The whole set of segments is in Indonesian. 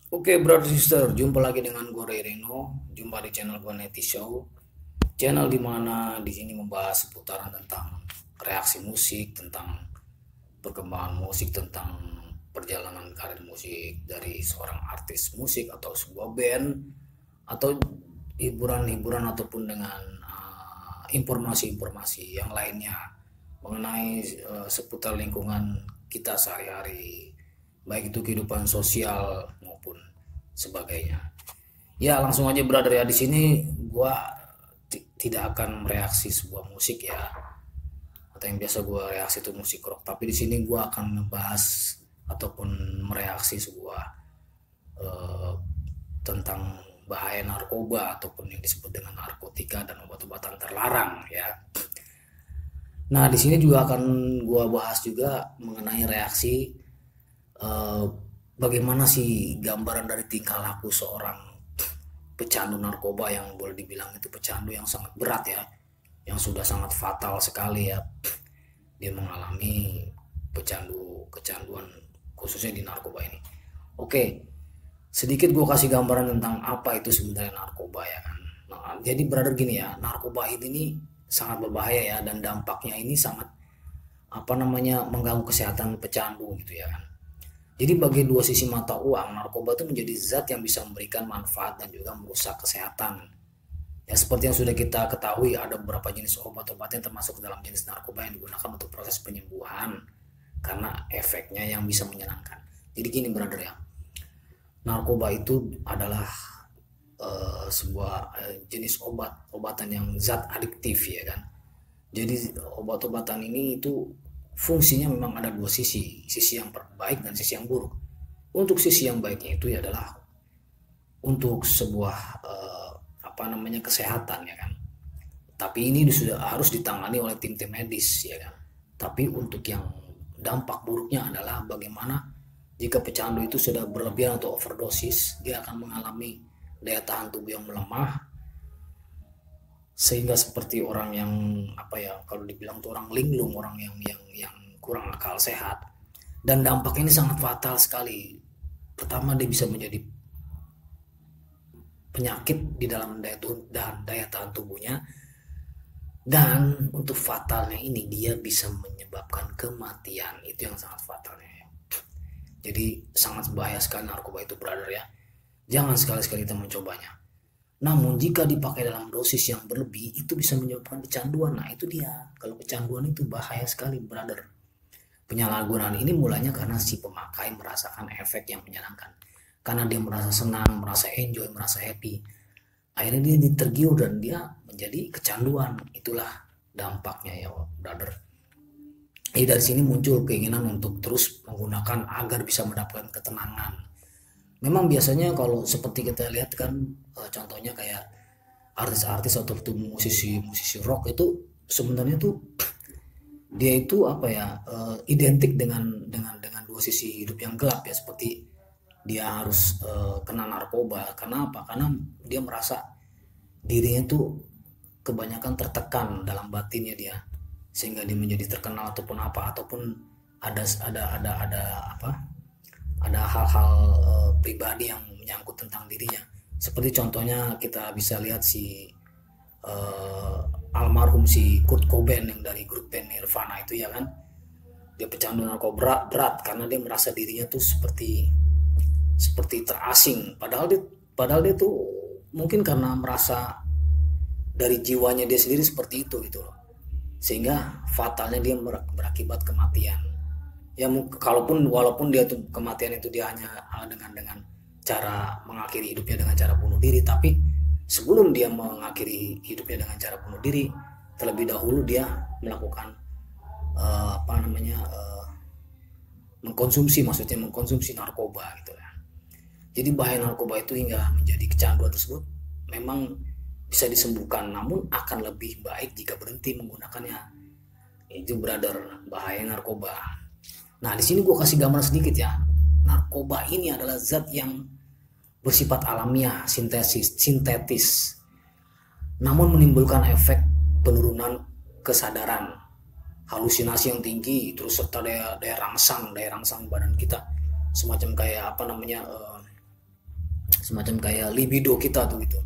Oke, brother sister, jumpa lagi dengan gue Ray Reno, jumpa di channel gue Neti Show, channel dimana di sini membahas seputaran tentang reaksi musik, tentang perkembangan musik, tentang perjalanan karir musik dari seorang artis musik atau sebuah band, atau hiburan-hiburan ataupun dengan informasi-informasi yang lainnya mengenai seputar lingkungan kita sehari-hari, baik itu kehidupan sosial maupun sebagainya. Ya langsung aja brother ya, di sini gua tidak akan mereaksi sebuah musik ya, atau yang biasa gua reaksi itu musik rock, tapi di sini gua akan ngebahas ataupun mereaksi sebuah eh, tentang bahaya narkoba ataupun yang disebut dengan narkotika dan obat-obatan terlarang ya. Nah, di sini juga akan gua bahas juga mengenai reaksi eh, bagaimana sih gambaran dari tingkah laku seorang pecandu narkoba yang boleh dibilang itu pecandu yang sangat berat ya, yang sudah sangat fatal sekali ya. Dia mengalami kecanduan khususnya di narkoba ini. Oke, sedikit gue kasih gambaran tentang apa itu sebenarnya narkoba ya kan. Nah, jadi brother gini ya, narkoba ini sangat berbahaya ya, dan dampaknya ini sangat apa namanya mengganggu kesehatan pecandu gitu ya kan. Jadi bagi dua sisi mata uang, narkoba itu menjadi zat yang bisa memberikan manfaat dan juga merusak kesehatan. Ya seperti yang sudah kita ketahui, ada beberapa jenis obat-obatan termasuk dalam jenis narkoba yang digunakan untuk proses penyembuhan karena efeknya yang bisa menyenangkan. Jadi gini brother ya, narkoba itu adalah sebuah jenis obatan yang zat adiktif ya kan. Jadi obat-obatan ini itu fungsinya memang ada dua sisi yang baik dan sisi yang buruk. Untuk sisi yang baiknya itu adalah untuk sebuah apa namanya kesehatan ya kan. Tapi ini sudah harus ditangani oleh tim-tim medis ya kan. Tapi untuk yang dampak buruknya adalah bagaimana jika pecandu itu sudah berlebihan atau overdosis, dia akan mengalami daya tahan tubuh yang melemah, sehingga seperti orang yang apa ya, kalau dibilang tuh orang linglung, orang yang kurang akal sehat. Dan dampaknya ini sangat fatal sekali. Pertama, dia bisa menjadi penyakit di dalam daya tahan tubuhnya, dan untuk fatalnya ini dia bisa menyebabkan kematian. Itu yang sangat fatalnya ya. Jadi sangat bahaya sekali narkoba itu brother ya. Jangan sekali-sekali kita mencobanya. Namun jika dipakai dalam dosis yang berlebih itu bisa menyebabkan kecanduan. Nah itu dia. Kalau kecanduan itu bahaya sekali brother. Penyalahgunaan ini mulanya karena si pemakai merasakan efek yang menyenangkan. Karena dia merasa senang, merasa enjoy, merasa happy. Akhirnya dia tergiur dan dia menjadi kecanduan. Itulah dampaknya ya brother. Jadi dari sini muncul keinginan untuk terus menggunakan agar bisa mendapatkan ketenangan. Memang biasanya kalau seperti kita lihat kan, contohnya kayak artis-artis atau musisi rock itu sebenarnya tuh dia itu apa ya, identik dengan dua sisi hidup yang gelap ya, seperti dia harus kena narkoba. Karena apa? Karena dia merasa dirinya tuh kebanyakan tertekan dalam batinnya dia, sehingga dia menjadi terkenal ataupun apa, ataupun ada apa, ada hal-hal pribadi yang menyangkut tentang dirinya. Seperti contohnya kita bisa lihat si almarhum si Kurt Cobain yang dari grup band Nirvana itu ya kan. Dia pecandu narkoba berat karena dia merasa dirinya tuh seperti terasing. Padahal dia tuh mungkin karena merasa dari jiwanya dia sendiri seperti itu gitu loh. Sehingga fatalnya dia berakibat kematian. Ya walaupun dia tuh kematian itu dia hanya dengan cara mengakhiri hidupnya dengan cara bunuh diri, tapi sebelum dia mengakhiri hidupnya dengan cara bunuh diri, terlebih dahulu dia melakukan apa namanya mengkonsumsi narkoba gitu ya. Jadi bahaya narkoba itu hingga menjadi kecanduan tersebut memang bisa disembuhkan, namun akan lebih baik jika berhenti menggunakannya. Itu brother bahaya narkoba. Nah di sini gue kasih gambar sedikit ya. Narkoba ini adalah zat yang bersifat alamiah, sintetis, namun menimbulkan efek penurunan kesadaran, halusinasi yang tinggi, terus serta daya rangsang badan kita, semacam kayak apa namanya semacam kayak libido kita tuh gitu.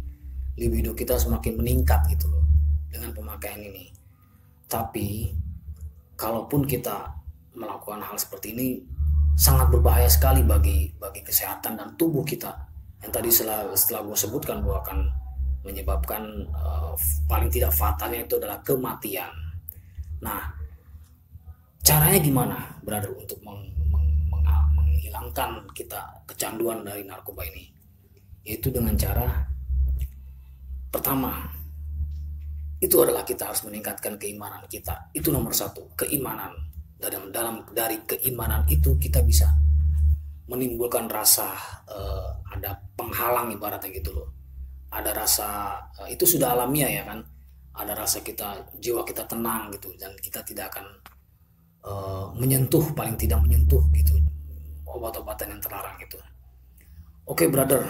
Libido kita semakin meningkat gitu loh dengan pemakaian ini. Tapi kalaupun kita melakukan hal seperti ini sangat berbahaya sekali bagi kesehatan dan tubuh kita. Yang tadi setelah gue sebutkan bahwa akan menyebabkan paling tidak fatalnya itu adalah kematian. Nah, caranya gimana, brother, untuk menghilangkan kita kecanduan dari narkoba ini? Yaitu dengan cara pertama, itu adalah kita harus meningkatkan keimanan kita. Itu nomor satu, keimanan. Dari keimanan itu kita bisa menimbulkan rasa ada penghalang ibaratnya gitu loh. Ada rasa itu sudah alamiah ya kan. Ada rasa jiwa kita tenang gitu, dan kita tidak akan menyentuh, paling tidak menyentuh gitu obat-obatan yang terlarang gitu. Oke, brother,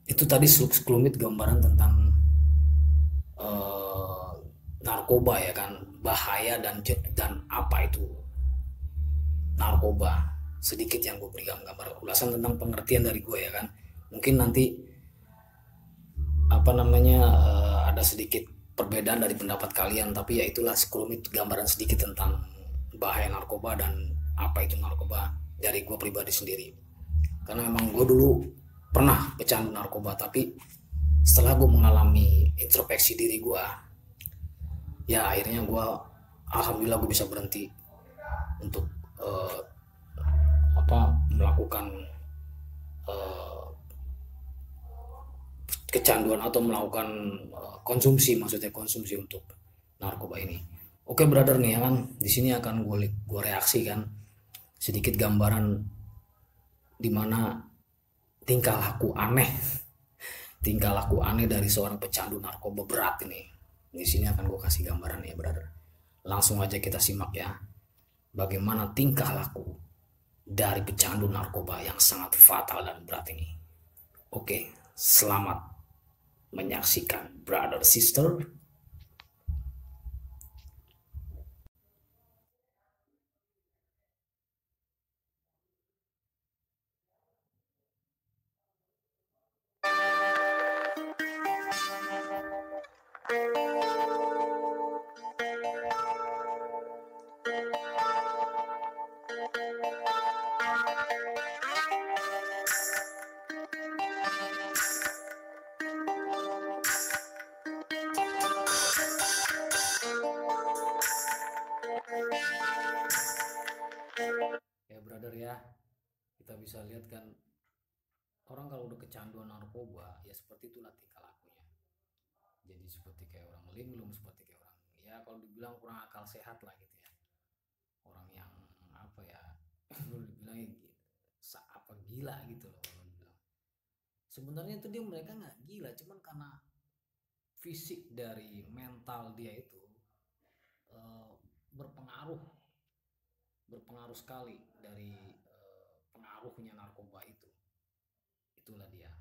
itu tadi sekelumit gambaran tentang narkoba ya kan, bahaya dan apa itu narkoba. Sedikit yang gue beri gambar ulasan tentang pengertian dari gue ya kan. Mungkin nanti ada sedikit perbedaan dari pendapat kalian, tapi ya itulah sekelumit gambaran sedikit tentang bahaya narkoba dan apa itu narkoba dari gue pribadi sendiri. Karena memang gue dulu pernah pecandu narkoba, tapi setelah gue mengalami introspeksi diri gue, ya akhirnya alhamdulillah gue bisa berhenti untuk melakukan kecanduan atau melakukan konsumsi untuk narkoba ini. Oke, brother nih ya kan, di sini akan gue reaksi kan sedikit gambaran dimana tingkah laku aneh dari seorang pecandu narkoba berat ini. Di sini akan gue kasih gambaran ya, brother. Langsung aja kita simak ya, bagaimana tingkah laku dari pecandu narkoba yang sangat fatal dan berat ini. Oke, selamat menyaksikan, brother sister. Ya brother ya, kita bisa lihat kan, orang kalau udah kecanduan narkoba ya seperti itulah tingkah lakunya. Jadi seperti kayak orang linglung, seperti kayak orang, ya kalau dibilang kurang akal sehat lah gitu ya. Orang yang apa ya, lu dibilangnya gila gitu loh kalau dibilang. Sebenarnya itu mereka nggak gila, cuman karena fisik dari mental dia itu berpengaruh sekali dari pengaruhnya narkoba itu. Itulah dia.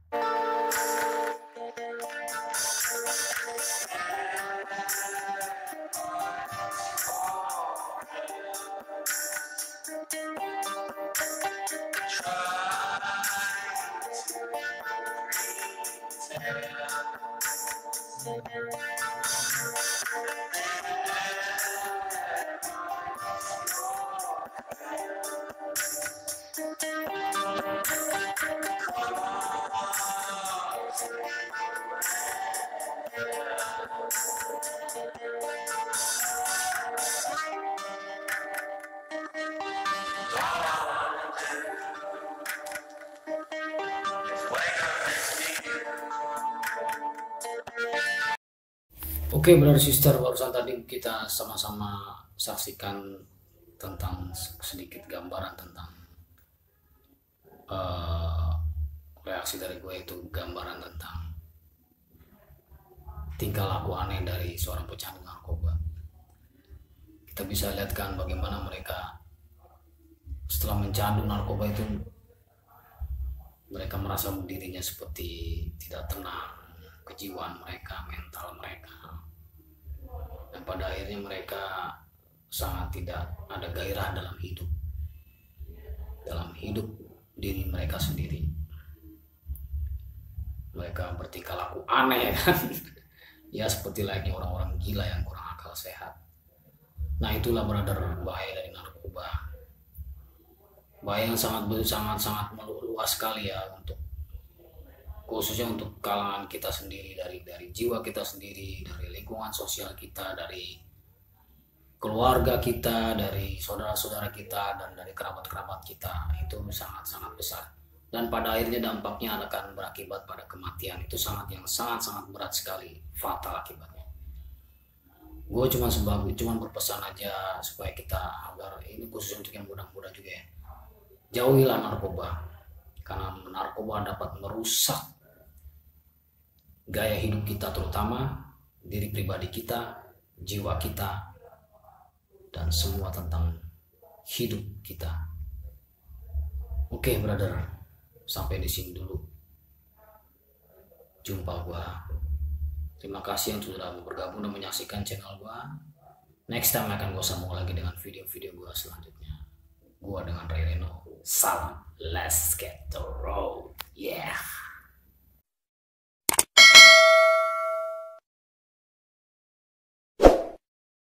Oke, brother sister, barusan tadi kita sama-sama saksikan tentang sedikit gambaran tentang reaksi dari gue, itu gambaran tentang tingkah laku aneh dari seorang pecandu narkoba. Kita bisa lihat kan bagaimana mereka setelah mencandu narkoba itu mereka merasa dirinya seperti tidak tenang, kejiwaan mereka, mental mereka, dan pada akhirnya mereka sangat tidak ada gairah dalam hidup diri mereka sendiri. mereka bertingkah laku aneh kan. Ya seperti layaknya orang-orang gila yang kurang akal sehat. Nah itulah brother bahaya dari narkoba. Bahaya yang sangat luas sekali ya, untuk khususnya untuk kalangan kita sendiri, dari jiwa kita sendiri, dari lingkungan sosial kita, dari keluarga kita, dari saudara-saudara kita, dan dari kerabat-kerabat kita. Itu sangat-sangat besar, dan pada akhirnya dampaknya akan berakibat pada kematian. Itu sangat berat sekali, fatal akibatnya. Gue cuma berpesan aja supaya kita, agar ini khusus untuk yang muda-muda juga ya, jauhilah narkoba, karena narkoba dapat merusak gaya hidup kita, terutama diri pribadi kita, jiwa kita, dan semua tentang hidup kita. Oke, brother, sampai di sini dulu. Jumpa gua. Terima kasih yang sudah bergabung dan menyaksikan channel gua. Next time akan gua sambung lagi dengan video-video gua selanjutnya. Gua dengan Ray Reno. Salam, let's get the road. Yeah.